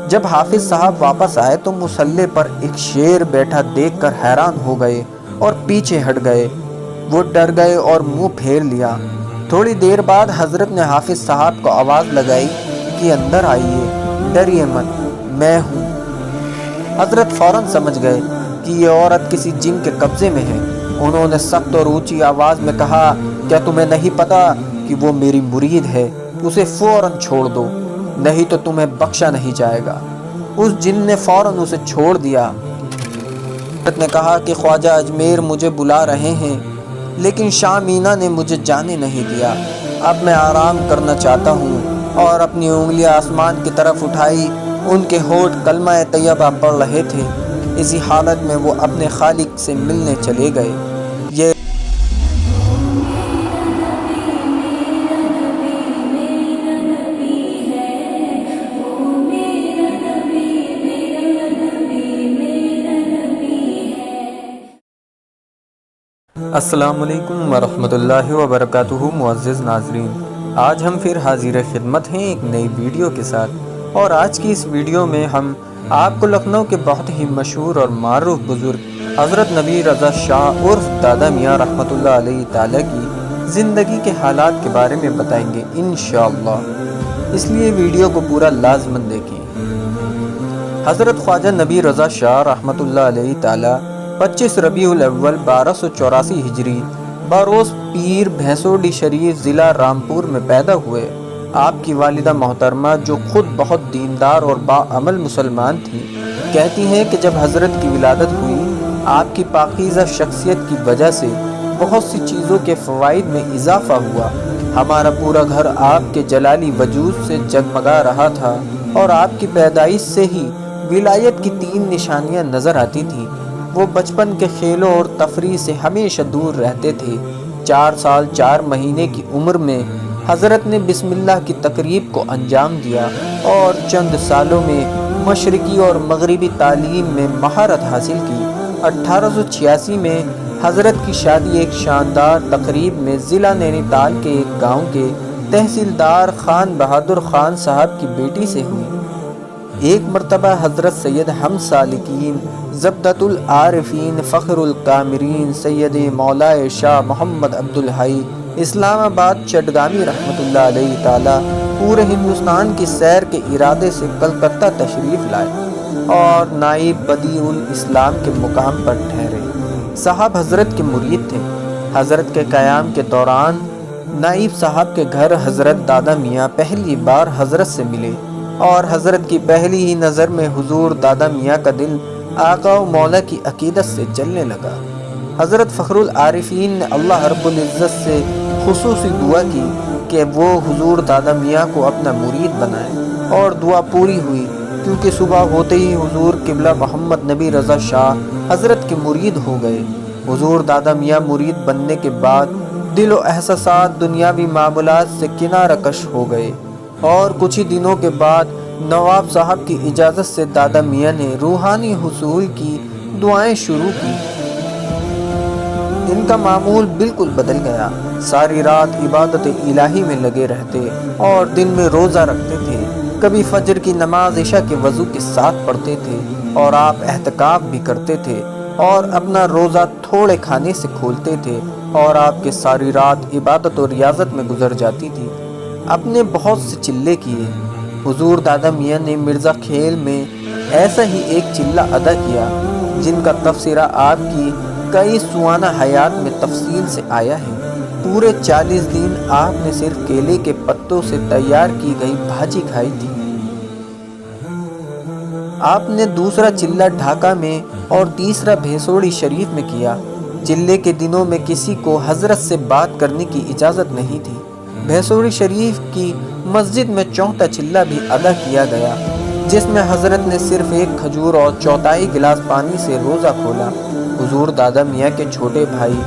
جب حافظ صاحب واپس آئے تو مصلی پر ایک شیر بیٹھا دیکھ کر حیران ہو گئے اور پیچھے ہٹ گئے۔ وہ ڈر گئے اور منہ پھیر لیا۔ تھوڑی دیر بعد حضرت نے حافظ صاحب کو آواز لگائی کہ اندر آئیے، ڈریے مت، میں ہوں۔ حضرت فوراً سمجھ گئے کہ یہ عورت کسی جن کے قبضے میں ہے۔ انہوں نے سخت اور اونچی آواز میں کہا، کیا تمہیں نہیں پتا کہ وہ میری مرید ہے؟ اسے فوراً چھوڑ دو، نہیں تو تمہیں بخشا نہیں جائے گا۔ اس جن نے فوراً اسے چھوڑ دیا۔ حضرت نے کہا کہ خواجہ اجمیر مجھے بلا رہے ہیں، لیکن شاہ مینا نے مجھے جانے نہیں دیا۔ اب میں آرام کرنا چاہتا ہوں، اور اپنی انگلیاں آسمان کی طرف اٹھائی۔ ان کے ہونٹ کلمہ طیبہ پڑھ رہے تھے۔ اسی حالت میں وہ اپنے خالق سے ملنے چلے گئے۔ یہ السلام علیکم ورحمۃ اللہ وبرکاتہ۔ معزز ناظرین، آج ہم پھر حاضر خدمت ہیں ایک نئی ویڈیو کے ساتھ، اور آج کی اس ویڈیو میں ہم آپ کو لکھنؤ کے بہت ہی مشہور اور معروف بزرگ حضرت نبی رضا شاہ عرف دادا میاں رحمۃ اللہ علیہ تعالیٰ کی زندگی کے حالات کے بارے میں بتائیں گے انشاءاللہ، اس لیے ویڈیو کو پورا لازماً دیکھیں۔ حضرت خواجہ نبی رضا شاہ رحمۃ اللہ علیہ تعالیٰ 25 ربیع الاول 1284 ہجری بروز پیر بھینسوڈی شریف ضلع رامپور میں پیدا ہوئے۔ آپ کی والدہ محترمہ، جو خود بہت دیندار اور باعمل مسلمان تھی، کہتی ہیں کہ جب حضرت کی ولادت ہوئی، آپ کی پاکیزہ شخصیت کی وجہ سے بہت سی چیزوں کے فوائد میں اضافہ ہوا۔ ہمارا پورا گھر آپ کے جلالی وجود سے جگمگا رہا تھا، اور آپ کی پیدائش سے ہی ولایت کی 3 نشانیاں نظر آتی تھیں۔ وہ بچپن کے کھیلوں اور تفریح سے ہمیشہ دور رہتے تھے۔ 4 سال 4 مہینے کی عمر میں حضرت نے بسم اللہ کی تقریب کو انجام دیا، اور چند سالوں میں مشرقی اور مغربی تعلیم میں مہارت حاصل کی۔ 1886 میں حضرت کی شادی ایک شاندار تقریب میں ضلع نینی تال کے ایک گاؤں کے تحصیلدار خان بہادر خان صاحب کی بیٹی سے ہوئی۔ ایک مرتبہ حضرت سید حمد سالکین، زبدۃ العارفین، فخر الکامرین، سید مولائے شاہ محمد عبدالحی اسلام آباد چٹگامی رحمۃ اللہ علیہ تعالیٰ پورے ہندوستان کی سیر کے ارادے سے کلکتہ تشریف لائے، اور نائب بدیع الاسلام کے مقام پر ٹھہرے۔ صاحب حضرت کے مرید تھے۔ حضرت کے قیام کے دوران نائب صاحب کے گھر حضرت دادا میاں پہلی بار حضرت سے ملے، اور حضرت کی پہلی ہی نظر میں حضور دادا میاں کا دل آقا و مولا کی عقیدت سے جلنے لگا۔ حضرت فخر العارفین نے اللہ رب العزت سے خصوصی دعا کی کہ وہ حضور دادا میاں کو اپنا مرید بنائے، اور دعا پوری ہوئی، کیونکہ صبح ہوتے ہی حضور قبلہ محمد نبی رضا شاہ حضرت کے مرید ہو گئے۔ حضور دادا میاں مرید بننے کے بعد دل و احساسات دنیاوی معاملات سے کنارہ کش ہو گئے، اور کچھ ہی دنوں کے بعد نواب صاحب کی اجازت سے دادا میاں نے روحانی حصول کی دعائیں شروع کی۔ ان کا معمول بالکل بدل گیا۔ ساری رات عبادت الہی میں لگے رہتے، اور دن میں روزہ رکھتے تھے۔ کبھی فجر کی نماز عشاء کے وضو کے ساتھ پڑھتے تھے، اور آپ احتکاف بھی کرتے تھے، اور اپنا روزہ تھوڑے کھانے سے کھولتے تھے، اور آپ کے ساری رات عبادت اور ریاضت میں گزر جاتی تھی۔ اپنے بہت سے چلے کیے۔ حضور دادا میاں نے مرزا کھیل میں ایسا ہی ایک چلہ ادا کیا، جن کا تفسیرہ آپ کی کئی سوانہ حیات میں تفصیل سے آیا ہے۔ پورے 40 دن آپ نے صرف کیلے کے پتوں سے تیار کی گئی بھاجی کھائی تھی۔ آپ نے دوسرا چلہ ڈھاکہ میں اور تیسرا بھینسوڈی شریف میں کیا۔ چلے کے دنوں میں کسی کو حضرت سے بات کرنے کی اجازت نہیں تھی۔ بھینسوڈی شریف کی مسجد میں چوتھا چلہ بھی ادا کیا گیا، جس میں حضرت نے صرف ایک کھجور اور چوتھائی گلاس پانی سے روزہ کھولا۔ حضور دادا میاں کے چھوٹے بھائی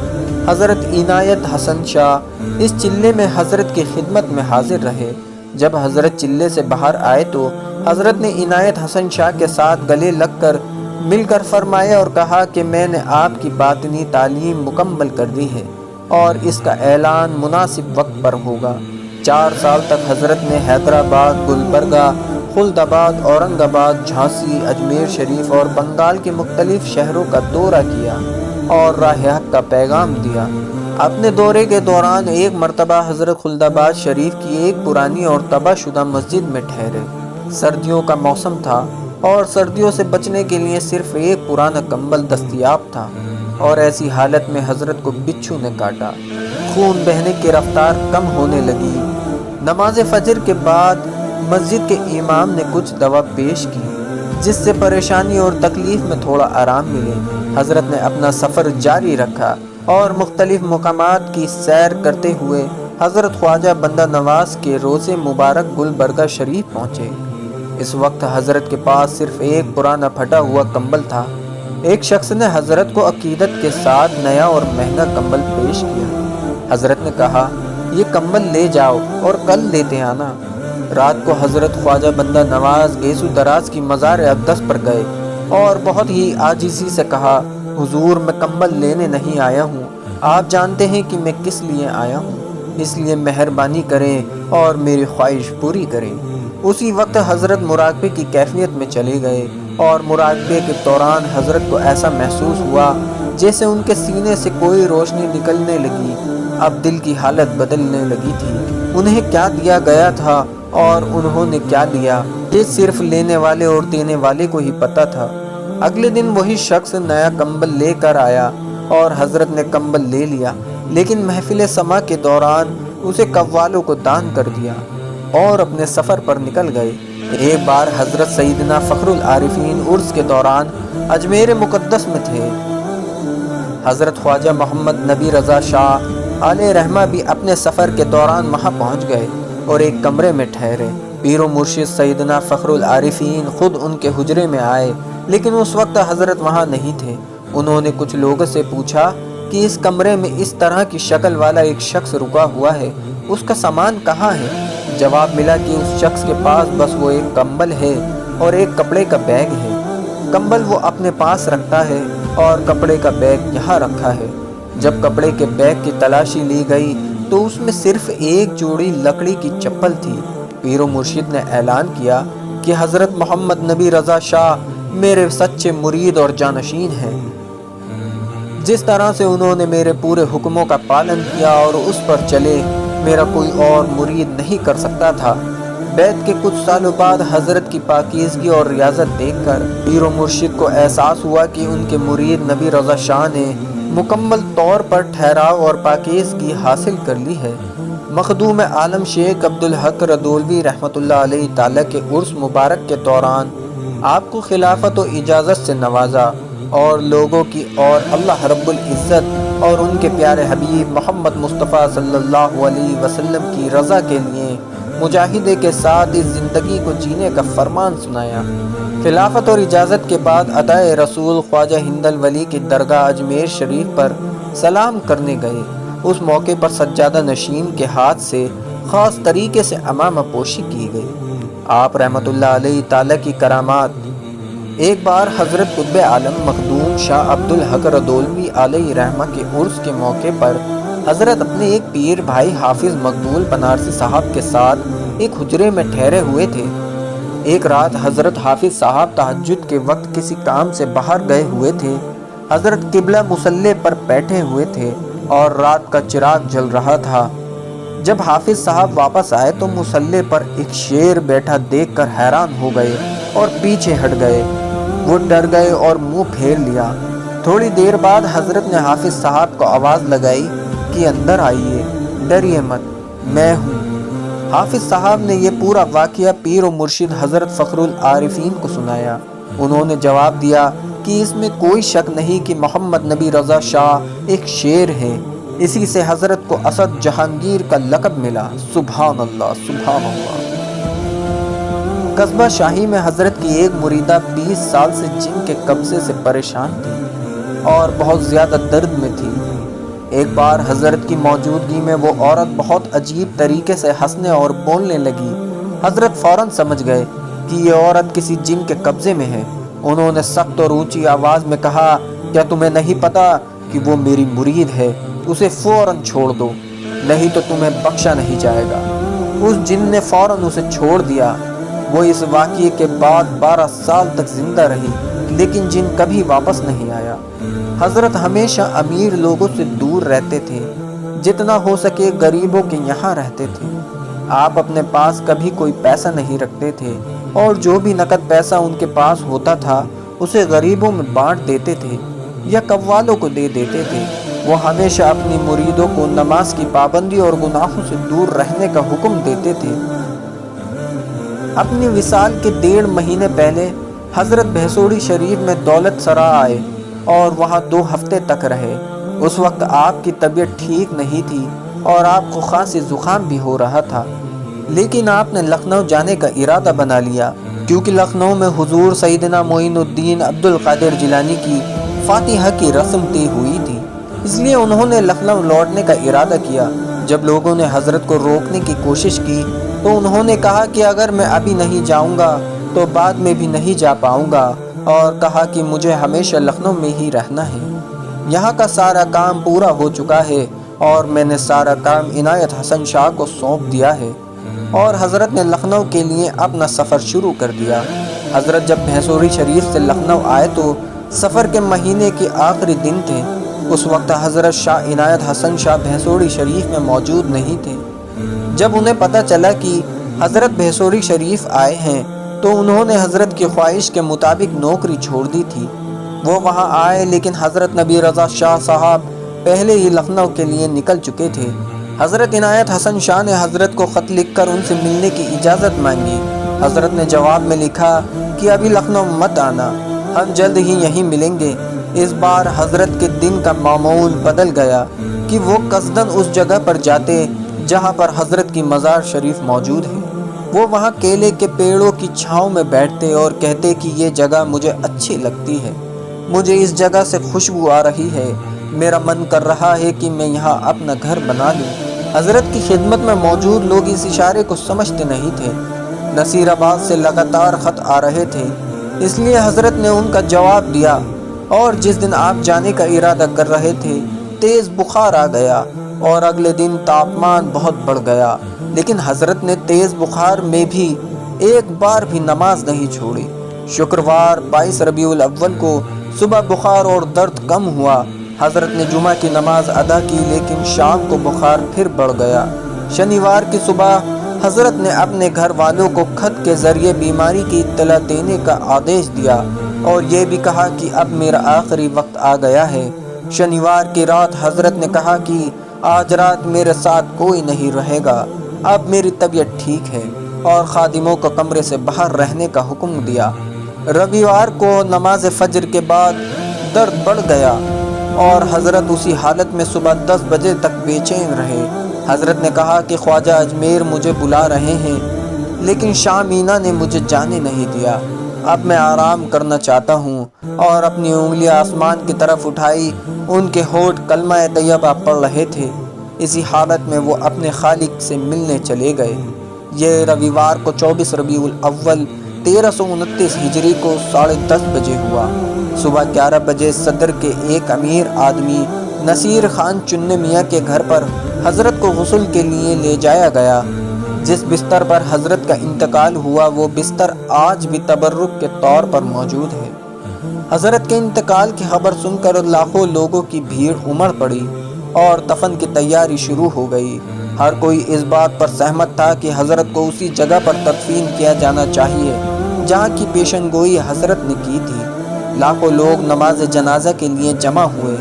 حضرت عنایت حسن شاہ اس چلے میں حضرت کی خدمت میں حاضر رہے۔ جب حضرت چلے سے باہر آئے تو حضرت نے عنایت حسن شاہ کے ساتھ گلے لگ کر مل کر فرمایا اور کہا کہ میں نے آپ کی باطنی تعلیم مکمل کر دی ہے، اور اس کا اعلان مناسب وقت پر ہوگا۔ 4 سال تک حضرت نے حیدرآباد، گلبرگہ خلد آباد، اورنگ آباد، جھانسی، اجمیر شریف اور بنگال کے مختلف شہروں کا دورہ کیا اور راہ حق کا پیغام دیا۔ اپنے دورے کے دوران ایک مرتبہ حضرت خلد آباد شریف کی ایک پرانی اور تباہ شدہ مسجد میں ٹھہرے۔ سردیوں کا موسم تھا اور سردیوں سے بچنے کے لیے صرف ایک پرانا کمبل دستیاب تھا، اور ایسی حالت میں حضرت کو بچھو نے کاٹا۔ خون بہنے کی رفتار کم ہونے لگی۔ نماز فجر کے بعد مسجد کے امام نے کچھ دوا پیش کی جس سے پریشانی اور تکلیف میں تھوڑا آرام ملے۔ حضرت نے اپنا سفر جاری رکھا اور مختلف مقامات کی سیر کرتے ہوئے حضرت خواجہ بندہ نواز کے روضے مبارک گلبرگہ شریف پہنچے۔ اس وقت حضرت کے پاس صرف ایک پرانا پھٹا ہوا کمبل تھا۔ ایک شخص نے حضرت کو عقیدت کے ساتھ نیا اور مہنگا کمبل پیش کیا۔ حضرت نے کہا، یہ کمبل لے جاؤ اور کل لیتے آنا۔ رات کو حضرت خواجہ بندہ نواز گیسو دراز کی مزار اقدس پر گئے اور بہت ہی عاجزی سے کہا، حضور میں کمبل لینے نہیں آیا ہوں، آپ جانتے ہیں کہ میں کس لیے آیا ہوں، اس لیے مہربانی کریں اور میری خواہش پوری کریں۔ اسی وقت حضرت مراقبے کی کیفیت میں چلے گئے اور مراقبے کے دوران حضرت کو ایسا محسوس ہوا جیسے ان کے سینے سے کوئی روشنی نکلنے لگی۔ اب دل کی حالت بدلنے لگی تھی۔ انہیں کیا دیا گیا تھا اور انہوں نے کیا لیا، یہ صرف لینے والے اور دینے والے کو ہی پتہ تھا۔ اگلے دن وہی شخص نیا کمبل لے کر آیا اور حضرت نے کمبل لے لیا، لیکن محفل سما کے دوران اسے قوالوں کو دان کر دیا اور اپنے سفر پر نکل گئے۔ ایک بار حضرت سیدنا فخر العارفین عرس کے دوران اجمیر مقدس میں تھے۔ حضرت خواجہ محمد نبی رضا شاہ علیہ رحمہ بھی اپنے سفر کے دوران وہاں پہنچ گئے اور ایک کمرے میں ٹھہرے۔ پیر و مرشد سیدنا فخر العارفین خود ان کے حجرے میں آئے، لیکن اس وقت حضرت وہاں نہیں تھے۔ انہوں نے کچھ لوگوں سے پوچھا کہ اس کمرے میں اس طرح کی شکل والا ایک شخص رکا ہوا ہے، اس کا سامان کہاں ہے؟ جواب ملا کہ اس شخص کے پاس بس وہ ایک کمبل ہے اور ایک کپڑے کا بیگ ہے۔ کمبل وہ اپنے پاس رکھتا ہے اور کپڑے کا بیگ یہاں رکھا ہے۔ جب کپڑے کے بیگ کی تلاشی لی گئی تو اس میں صرف ایک جوڑی لکڑی کی چپل تھی۔ پیر و مرشد نے اعلان کیا کہ حضرت محمد نبی رضا شاہ میرے سچے مرید اور جانشین ہیں۔ جس طرح سے انہوں نے میرے پورے حکموں کا پالن کیا اور اس پر چلے، میرا کوئی اور مرید نہیں کر سکتا تھا۔ بیعت کے کچھ سالوں بعد حضرت کی پاکیزگی اور ریاضت دیکھ کر پیر و مرشد کو احساس ہوا کہ ان کے مرید نبی رضا شاہ نے مکمل طور پر ٹھہراؤ اور پاکیزگی حاصل کر لی ہے۔ مخدوم عالم شیخ عبدالحق رضولوی رحمۃ اللہ علیہ تعالیٰ کے عرس مبارک کے دوران آپ کو خلافت و اجازت سے نوازا اور لوگوں کی اور اللہ رب العزت اور ان کے پیارے حبیب محمد مصطفیٰ صلی اللہ علیہ وسلم کی رضا کے لیے مجاہدے کے ساتھ اس زندگی کو جینے کا فرمان سنایا۔ خلافت اور اجازت کے بعد عطائے رسول خواجہ ہند الولی کی درگاہ اجمیر شریف پر سلام کرنے گئے۔ اس موقع پر سجادہ نشین کے ہاتھ سے خاص طریقے سے امامہ پوشی کی گئی۔ آپ رحمۃ اللہ علیہ تعالیٰ کی کرامات۔ ایک بار حضرت قطب عالم مخدوم شاہ عبدالحق رضولوی علیہ رحمہ کے عرس کے موقع پر حضرت اپنے ایک پیر بھائی حافظ مقبول بنارسی صاحب کے ساتھ ایک حجرے میں ٹھہرے ہوئے تھے۔ ایک رات حضرت حافظ صاحب تہجد کے وقت کسی کام سے باہر گئے ہوئے تھے۔ حضرت قبلہ مصلی پر بیٹھے ہوئے تھے اور رات کا چراغ جل رہا تھا۔ جب حافظ صاحب واپس آئے تو مصلی پر ایک شیر بیٹھا دیکھ کر حیران ہو گئے اور پیچھے ہٹ گئے۔ وہ ڈر گئے اور منہ پھیر لیا۔ تھوڑی دیر بعد حضرت نے حافظ صاحب کو آواز لگائی کہ اندر آئیے، ڈریے مت، میں ہوں۔ حافظ صاحب نے یہ پورا واقعہ پیر و مرشد حضرت فخر العارفین کو سنایا۔ انہوں نے جواب دیا کہ اس میں کوئی شک نہیں کہ محمد نبی رضا شاہ ایک شیر ہے، اسی سے حضرت کو اسد جہانگیر کا لقب ملا۔ سبحان اللہ، سبحان اللہ۔ قصبہ شاہی میں حضرت کی ایک مریدہ 20 سال سے جن کے قبضے سے پریشان تھی اور بہت زیادہ درد میں تھی۔ ایک بار حضرت کی موجودگی میں وہ عورت بہت عجیب طریقے سے ہنسنے اور بولنے لگی۔ حضرت فوراً سمجھ گئے کہ یہ عورت کسی جن کے قبضے میں ہے۔ انہوں نے سخت اور اونچی آواز میں کہا، کیا تمہیں نہیں پتا کہ وہ میری مرید ہے؟ اسے فوراً چھوڑ دو، نہیں تو تمہیں بخشا نہیں جائے گا۔ اس جن نے فوراً اسے چھوڑ دیا۔ وہ اس واقعے کے بعد 12 سال تک زندہ رہی، لیکن جن کبھی واپس نہیں آیا۔ حضرت ہمیشہ امیر لوگوں سے دور رہتے تھے، جتنا ہو سکے غریبوں کے یہاں رہتے تھے۔ آپ اپنے پاس کبھی کوئی پیسہ نہیں رکھتے تھے، اور جو بھی نقد پیسہ ان کے پاس ہوتا تھا اسے غریبوں میں بانٹ دیتے تھے یا قوالوں کو دے دیتے تھے۔ وہ ہمیشہ اپنی مریدوں کو نماز کی پابندی اور گناہوں سے دور رہنے کا حکم دیتے تھے۔ اپنی وصال کے 1.5 مہینے پہلے حضرت بھیسوڑی شریف میں دولت سرا آئے اور وہاں 2 ہفتے تک رہے۔ اس وقت آپ کی طبیعت ٹھیک نہیں تھی اور آپ کو خاصی زکام بھی ہو رہا تھا، لیکن آپ نے لکھنؤ جانے کا ارادہ بنا لیا، کیونکہ لکھنؤ میں حضور سیدنا معین الدین عبد القادر جیلانی کی فاتحہ کی رسم طے ہوئی تھی، اس لیے انہوں نے لکھنؤ لوٹنے کا ارادہ کیا۔ جب لوگوں نے حضرت کو روکنے کی کوشش کی تو انہوں نے کہا کہ اگر میں ابھی نہیں جاؤں گا تو بعد میں بھی نہیں جا پاؤں گا، اور کہا کہ مجھے ہمیشہ لکھنؤ میں ہی رہنا ہے۔ یہاں کا سارا کام پورا ہو چکا ہے اور میں نے سارا کام عنایت حسن شاہ کو سونپ دیا ہے، اور حضرت نے لکھنؤ کے لیے اپنا سفر شروع کر دیا۔ حضرت جب بھیسوڑی شریف سے لکھنؤ آئے تو سفر کے مہینے کے آخری دن تھے۔ اس وقت حضرت شاہ عنایت حسن شاہ بھیسوڑی شریف میں موجود نہیں تھے۔ جب انہیں پتہ چلا کہ حضرت بھیسوڑی شریف آئے ہیں تو انہوں نے حضرت کی خواہش کے مطابق نوکری چھوڑ دی تھی۔ وہ وہاں آئے، لیکن حضرت نبی رضا شاہ صاحب پہلے ہی لکھنؤ کے لیے نکل چکے تھے۔ حضرت عنایت حسن شاہ نے حضرت کو خط لکھ کر ان سے ملنے کی اجازت مانگی۔ حضرت نے جواب میں لکھا کہ ابھی لکھنؤ مت آنا، ہم جلد ہی یہیں ملیں گے۔ اس بار حضرت کے دن کا معمول بدل گیا کہ وہ قصداً اس جگہ پر جاتے جہاں پر حضرت کی مزار شریف موجود ہے۔ وہ وہاں کیلے کے پیڑوں کی چھاؤں میں بیٹھتے اور کہتے کہ یہ جگہ مجھے اچھی لگتی ہے، مجھے اس جگہ سے خوشبو آ رہی ہے، میرا من کر رہا ہے کہ میں یہاں اپنا گھر بنا لوں۔ حضرت کی خدمت میں موجود لوگ اس اشارے کو سمجھتے نہیں تھے۔ نصیر آباد سے لگاتار خط آ رہے تھے، اس لیے حضرت نے ان کا جواب دیا، اور جس دن آپ جانے کا ارادہ کر رہے تھے تیز بخار آ گیا اور اگلے دن تاپمان بہت بڑھ گیا، لیکن حضرت نے تیز بخار میں بھی ایک بار بھی نماز نہیں چھوڑی۔ شکروار 22 ربیع الاول کو صبح بخار اور درد کم ہوا۔ حضرت نے جمعہ کی نماز ادا کی، لیکن شام کو بخار پھر بڑھ گیا۔ شنیوار کی صبح حضرت نے اپنے گھر والوں کو خط کے ذریعے بیماری کی اطلاع دینے کا آدیش دیا اور یہ بھی کہا کہ اب میرا آخری وقت آ گیا ہے۔ شنیوار کی رات حضرت نے کہا کہ آج رات میرے ساتھ کوئی نہیں رہے گا، اب میری طبیعت ٹھیک ہے، اور خادموں کو کمرے سے باہر رہنے کا حکم دیا۔ رویوار کو نماز فجر کے بعد درد بڑھ گیا اور حضرت اسی حالت میں صبح 10 بجے تک بے چین رہے۔ حضرت نے کہا کہ خواجہ اجمیر مجھے بلا رہے ہیں، لیکن شاہ مینا نے مجھے جانے نہیں دیا، اب میں آرام کرنا چاہتا ہوں، اور اپنی انگلیاں آسمان کی طرف اٹھائی۔ ان کے ہونٹ کلمہ طیبہ پڑھ رہے تھے۔ اسی حالت میں وہ اپنے خالق سے ملنے چلے گئے۔ یہ رویوار کو 24 ربیع الاول 1329 ہجری کو 10:30 بجے ہوا۔ صبح 11 بجے صدر کے ایک امیر آدمی نصیر خان چننے میاں کے گھر پر حضرت کو غسل کے لیے لے جایا گیا۔ جس بستر پر حضرت کا انتقال ہوا وہ بستر آج بھی تبرک کے طور پر موجود ہے۔ حضرت کے انتقال کی خبر سن کر لاکھوں لوگوں کی بھیڑ امڑ پڑی اور دفن کی تیاری شروع ہو گئی۔ ہر کوئی اس بات پر سہمت تھا کہ حضرت کو اسی جگہ پر تدفین کیا جانا چاہیے جہاں کی پیشن گوئی حضرت نے کی تھی۔ لاکھوں لوگ نماز جنازہ کے لیے جمع ہوئے۔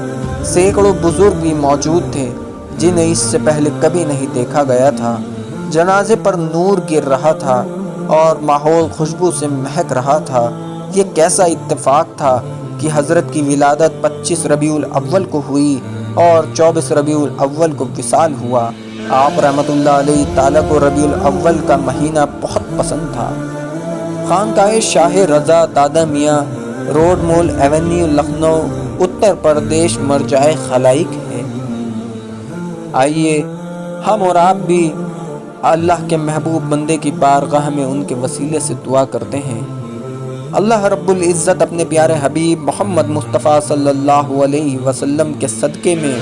سینکڑوں بزرگ بھی موجود تھے جنہیں اس سے پہلے کبھی نہیں دیکھا گیا تھا۔ جنازے پر نور گر رہا تھا اور ماحول خوشبو سے مہک رہا تھا۔ یہ کیسا اتفاق تھا کہ حضرت کی ولادت 25 ربیع الاول کو ہوئی اور 24 ربیع الاول کو وصال ہوا۔ آپ رحمۃ اللہ علیہ تعالیٰ کو ربیع الاول کا مہینہ بہت پسند تھا۔ خانقاہ شاہ رضا دادا میاں، روڈ مول ایونیو، لکھنؤ، اتر پردیش مرجع خلائق ہے۔ آئیے ہم اور آپ بھی اللہ کے محبوب بندے کی بارگاہ میں ان کے وسیلے سے دعا کرتے ہیں۔ اللہ رب العزت اپنے پیارے حبیب محمد مصطفیٰ صلی اللہ علیہ وسلم کے صدقے میں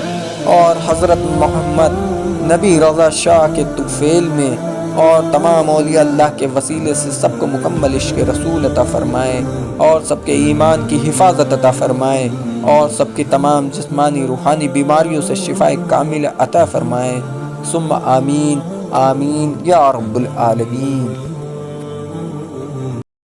اور حضرت محمد نبی رضا شاہ کے طفیل میں اور تمام اولیاء اللہ کے وسیلے سے سب کو مکمل عشق رسول عطا فرمائے، اور سب کے ایمان کی حفاظت عطا فرمائے، اور سب کی تمام جسمانی روحانی بیماریوں سے شفاء کامل عطا فرمائے۔ ثم آمین آمین یا رب العالمین۔